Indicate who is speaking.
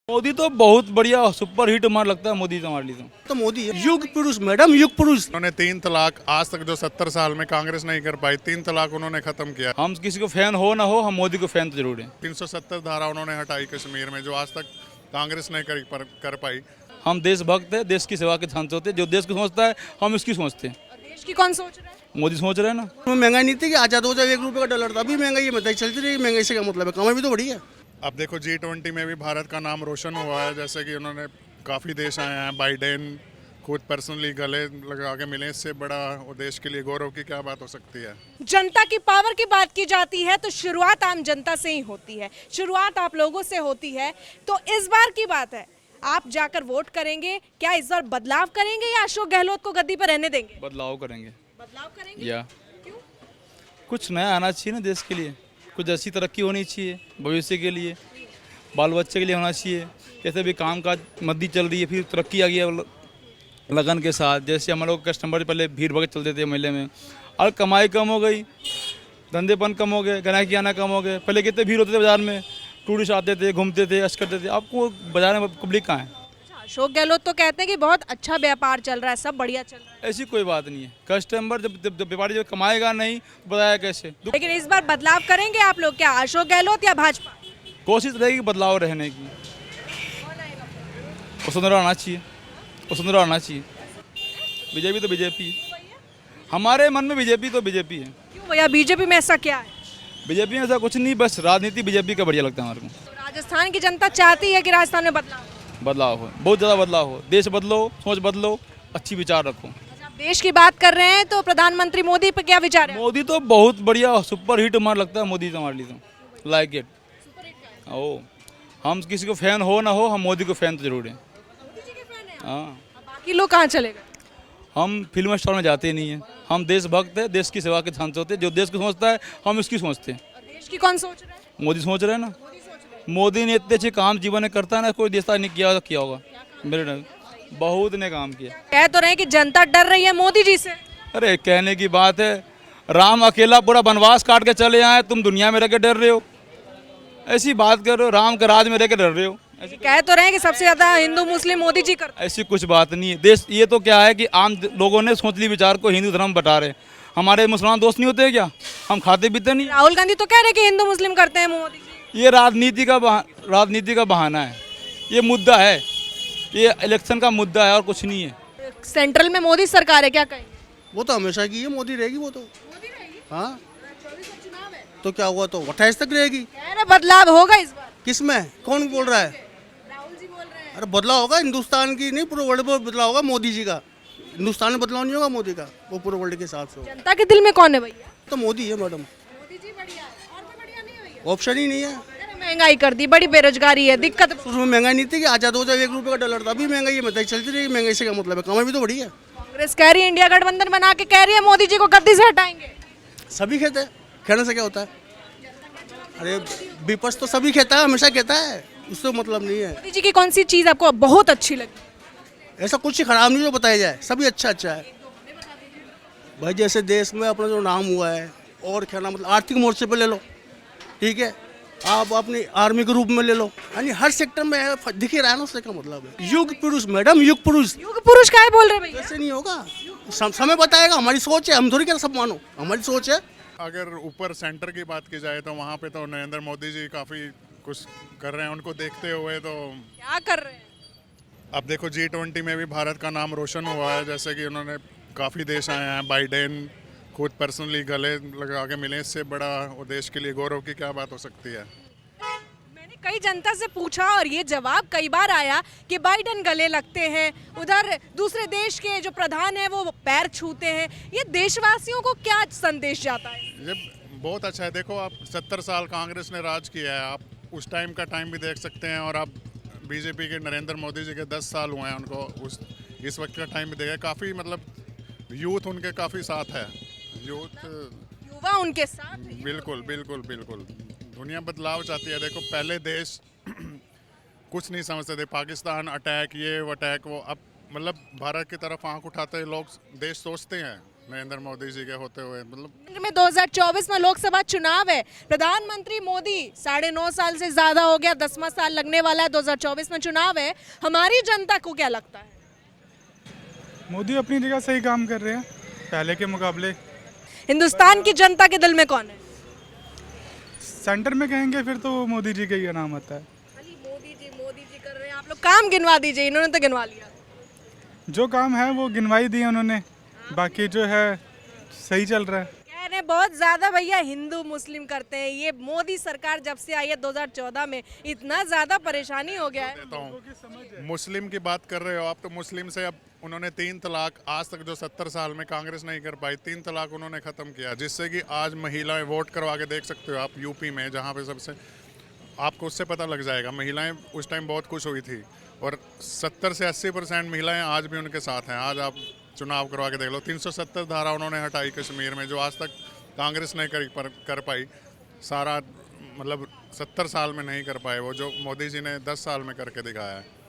Speaker 1: मोदी तो बहुत बढ़िया सुपर हिट हमारा लगता है। मोदी तो हमारे लिए
Speaker 2: तो मोदी है युग पुरुष मैडम, युग पुरुष।
Speaker 3: उन्होंने 3 तलाक आज तक जो 70 साल में कांग्रेस नहीं कर पाई, 3 तलाक उन्होंने खत्म किया।
Speaker 1: हम किसी को फैन हो ना हो, हम मोदी को फैन तो जरूर हैं।
Speaker 3: 370 धारा उन्होंने हटाई कश्मीर में, जो आज तक कांग्रेस नहीं कर पाई।
Speaker 1: हम देशभक्त है, देश की सेवा के संत होते हैं। जो देश को सोचता है हम उसकी सोचते हैं।
Speaker 4: और देश की कौन सोच रहा है?
Speaker 1: मोदी सोच रहे हैं ना।
Speaker 2: महंगाई नहीं थी कि आजाद हो जाए, 1 रुपये का डॉलर था, अभी महंगाई है, बताइए चलती रही महंगाई से क्या मतलब है, कमाई भी तो बढ़ी है।
Speaker 3: अब देखो G20 में भी भारत का नाम रोशन हुआ है, जैसे कि उन्होंने काफ़ी देश आए हैं, बाइडेन खुद पर्सनली गले लगा के मिले। इससे बड़ा वो देश के लिए गौरव की क्या बात हो सकती है।
Speaker 4: जनता की पावर की बात की जाती है तो शुरुआत आम जनता से ही होती है, शुरुआत आप लोगों से होती है। तो इस बार की बात है, आप जाकर वोट करेंगे, क्या इस बार बदलाव करेंगे या अशोक गहलोत को गद्दी पर रहने देंगे?
Speaker 1: बदलाव करेंगे।
Speaker 4: बदलाव करेंगे
Speaker 1: या
Speaker 4: क्यों?
Speaker 1: कुछ नया आना चाहिए ना देश के लिए, कुछ ऐसी तरक्की होनी चाहिए भविष्य के लिए, बाल बच्चे के लिए होना चाहिए। कैसे भी काम काज मंदी चल रही है, फिर तरक्की आ गई है लगन के साथ। जैसे हम लोग कस्टमर पहले भीड़ भगत चलते थे मेले में, और कमाई कम हो गई, धंधेपन कम हो गए, ग्राहकी आना कम हो गए। पहले कितने भीड़ होते थे बाजार में, टूरिस्ट आते थे, घूमते थे, ऐश करते थे। आपको बाजार में पब्लिक कहाँ है?
Speaker 4: अच्छा, अशोक गहलोत तो कहते हैं कि बहुत अच्छा व्यापार चल रहा है, सब बढ़िया चल रहा है।
Speaker 1: ऐसी कोई बात नहीं है। कस्टमर जब व्यापारी जब कमाएगा नहीं तो बताया कैसे?
Speaker 4: लेकिन इस बार बदलाव करेंगे आप लोग, क्या अशोक गहलोत या भाजपा?
Speaker 1: कोशिश रहेगी बदलाव रहने की। वसुंधरा आना चाहिए, वसुंधरा आना चाहिए। बीजेपी तो बीजेपी, हमारे मन में बीजेपी तो बीजेपी है।
Speaker 4: क्यों भैया, बीजेपी में ऐसा क्या है?
Speaker 1: बीजेपी में ऐसा कुछ नहीं, बस राजनीति बीजेपी का बढ़िया लगता है हमारे को।
Speaker 4: तो राजस्थान की जनता चाहती है कि राजस्थान में बदलाव हो।
Speaker 1: बदलाव हो, बहुत ज़्यादा बदलाव हो। देश बदलो, सोच बदलो, अच्छी विचार रखो।
Speaker 4: अच्छा, आप देश की बात कर रहे हैं तो प्रधानमंत्री मोदी पे क्या विचार है?
Speaker 1: मोदी तो बहुत बढ़िया सुपर हिट हमारा लगता है। मोदी तो हमारे लिए तो लाइक इट। ओ, हम किसी को फैन हो ना हो, हम मोदी को फैन तो जरूर हैं। हाँ,
Speaker 4: बाकी लोग कहाँ चले गए?
Speaker 1: हम फिल्म स्टार में जाते ही नहीं हैं। हम देशभक्त है, देश की सेवा के संत होते हैं। जो देश को सोचता है हम उसकी सोचते हैं।
Speaker 4: और देश की कौन सोच रहा है?
Speaker 1: मोदी सोच रहे हैं ना। मोदी ने इतने अच्छे काम जीवन में करता है ना, कोई देश नहीं किया किया होगा। मेरे ने बहुत ने काम किया।
Speaker 4: कह तो रहे हैं कि जनता डर रही है मोदी जी से।
Speaker 1: अरे कहने की बात है, राम अकेला पूरा वनवास काट के चले आए, तुम दुनिया में रह के डर रहे हो। ऐसी बात कर रहे हो, राम के राज में रह के डर रहे हो।
Speaker 4: कह तो रहे हैं कि सबसे ज्यादा हिंदू मुस्लिम मोदी जी करते हैं।
Speaker 1: ऐसी कुछ बात नहीं है। देश ये तो क्या है कि आम लोगों ने सोच ली विचार को हिंदू धर्म बता रहे। हमारे मुसलमान दोस्त नहीं होते क्या? हम खाते पीते नहीं?
Speaker 4: राहुल गांधी तो कह रहे हैं कि हिंदू मुस्लिम करते हैं मोदी जी।
Speaker 1: ये राजनीति का बहाना है। ये मुद्दा है, ये इलेक्शन का मुद्दा है और कुछ नहीं है।
Speaker 4: सेंट्रल में मोदी सरकार है, क्या कहेंगे?
Speaker 2: वो तो हमेशा की है, मोदी रहेगी वो तो। हाँ तो क्या हुआ, तो 28 तक रहेगी।
Speaker 4: कह रहे बदलाव होगा इस बार।
Speaker 2: किस में, कौन बोल रहा है?
Speaker 4: राहुल जी बोल रहे हैं।
Speaker 2: अरे बदलाव होगा हिंदुस्तान की नहीं, पूरे वर्ल्ड में बदलाव होगा मोदी जी का। हिंदुस्तान में बदलाव नहीं होगा मोदी का, वो पूरे वर्ल्ड के हिसाब से होगा।
Speaker 4: जनता के दिल में कौन है भैया?
Speaker 2: तो मोदी है मैडम,
Speaker 4: मोदी जी बढ़िया है, और कोई बढ़िया नहीं हुई है।
Speaker 2: ऑप्शन ही नहीं है।
Speaker 4: अरे महंगाई कर दी, बड़ी बेरोजगारी है, दिक्कत।
Speaker 2: उसमें महंगाई नहीं थी कि आजाद हो जाए, 1 रुपये का डॉलर था, अभी महंगाई है, बताइए चलती रही महंगाई से क्या मतलब है, कमाई भी तो बढ़ी है।
Speaker 4: कांग्रेस कह रही है, इंडिया गठबंधन बना के कह रही है मोदी जी को गद्दी से हटाएंगे।
Speaker 2: सभी कहते हैं, कहने से क्या होता है? अरे विपक्ष तो सभी कहता है, हमेशा कहता है, उससे मतलब नहीं है।
Speaker 4: मोदी जी की कौन सी चीज आपको बहुत अच्छी लगी?
Speaker 2: ऐसा कुछ ही खराब नहीं जो बताया जाए, सभी अच्छा अच्छा है भाई। जैसे देश में अपना जो नाम हुआ है, और क्या नाम, मतलब आर्थिक मोर्चे पे ले लो, ठीक है, आप अपनी आर्मी के रूप में ले लो, यानी हर सेक्टर में दिख ही रहा है ना, उससे क्या मतलब है। युग पुरुष मैडम, युग पुरुष।
Speaker 4: युग पुरुष का है बोल रहे भैया?
Speaker 2: ऐसे नहीं होगा, समय बताएगा। हमारी सोच है, हम थोड़ी क्या सब मानो, हमारी सोच है।
Speaker 3: अगर ऊपर सेंटर की बात की जाए तो वहाँ पे तो नरेंद्र मोदी जी काफ़ी कुछ कर रहे हैं। उनको देखते हुए तो
Speaker 4: क्या कर रहे हैं?
Speaker 3: अब देखो G20 में भी भारत का नाम रोशन हुआ है, जैसे कि उन्होंने काफ़ी देश आए हैं, बाइडेन खुद पर्सनली गले लगा के मिले। इससे बड़ा वो देश के लिए गौरव की क्या बात हो सकती है।
Speaker 4: मैंने कई जनता से पूछा और ये जवाब कई बार आया कि बाइडेन गले लगते हैं, उधर दूसरे देश के जो प्रधान है वो पैर छूते हैं। ये देशवासियों को क्या संदेश जाता है?
Speaker 3: ये बहुत अच्छा है। देखो आप 70 साल कांग्रेस ने राज किया है, आप उस टाइम का टाइम भी देख सकते हैं, और आप बीजेपी के नरेंद्र मोदी जी के 10 साल हुए हैं उनको, उस इस वक्त का टाइम भी देखा। काफ़ी मतलब यूथ उनके काफ़ी साथ है, यूथ
Speaker 4: युवा उनके साथ है।
Speaker 3: बिल्कुल बिल्कुल बिल्कुल। दुनिया बदलाव चाहती है। देखो पहले देश कुछ नहीं समझते थे, पाकिस्तान अटैक, ये वो अटैक वो, अब मतलब भारत की तरफ आंख उठाते लोग देश सोचते हैं। नरेंद्र मोदी जी के होते हुए, मतलब
Speaker 4: में 2024 में लोकसभा चुनाव है, प्रधानमंत्री मोदी 9.5 साल से ज्यादा हो गया, 10वां साल लगने वाला है, 2024 में चुनाव है, हमारी जनता को क्या लगता है?
Speaker 5: मोदी अपनी जगह सही काम कर रहे हैं पहले के मुकाबले।
Speaker 4: हिंदुस्तान की जनता के दिल में कौन है?
Speaker 5: सेंटर में कहेंगे फिर तो मोदी जी का ही नाम आता है।
Speaker 4: खाली मोदी जी कर रहे हैं। आप लोग काम गिनवा दीजिए, इन्होंने तो गिनवा लिया।
Speaker 5: जो काम है वो गिनवाई दिए उन्होंने, बाकी जो है सही चल रहा है।
Speaker 4: कह रहे हैं बहुत ज्यादा भैया हिंदू मुस्लिम करते हैं, ये मोदी सरकार जब से आई है 2014 में इतना ज्यादा परेशानी हो गया है।
Speaker 3: देता हूँ, मुस्लिम की बात कर रहे हो आप, तो मुस्लिम से अब उन्होंने 3 तलाक, आज तक जो 70 साल में कांग्रेस नहीं कर पाई, 3 तलाक उन्होंने ख़त्म किया, जिससे कि आज महिलाएं वोट करवा के देख सकते हो आप यूपी में, जहाँ पे सबसे आपको उससे पता लग जाएगा, महिलाएं उस टाइम बहुत खुश हुई थी और 70 से 80% महिलाएं आज भी उनके साथ हैं। आज आप चुनाव करवा के देख लो, 370 धारा उन्होंने हटाई कश्मीर में, जो आज तक कांग्रेस नहीं कर पाई, सारा मतलब 70 साल में नहीं कर पाए, वो जो मोदी जी ने 10 साल में करके दिखाया है।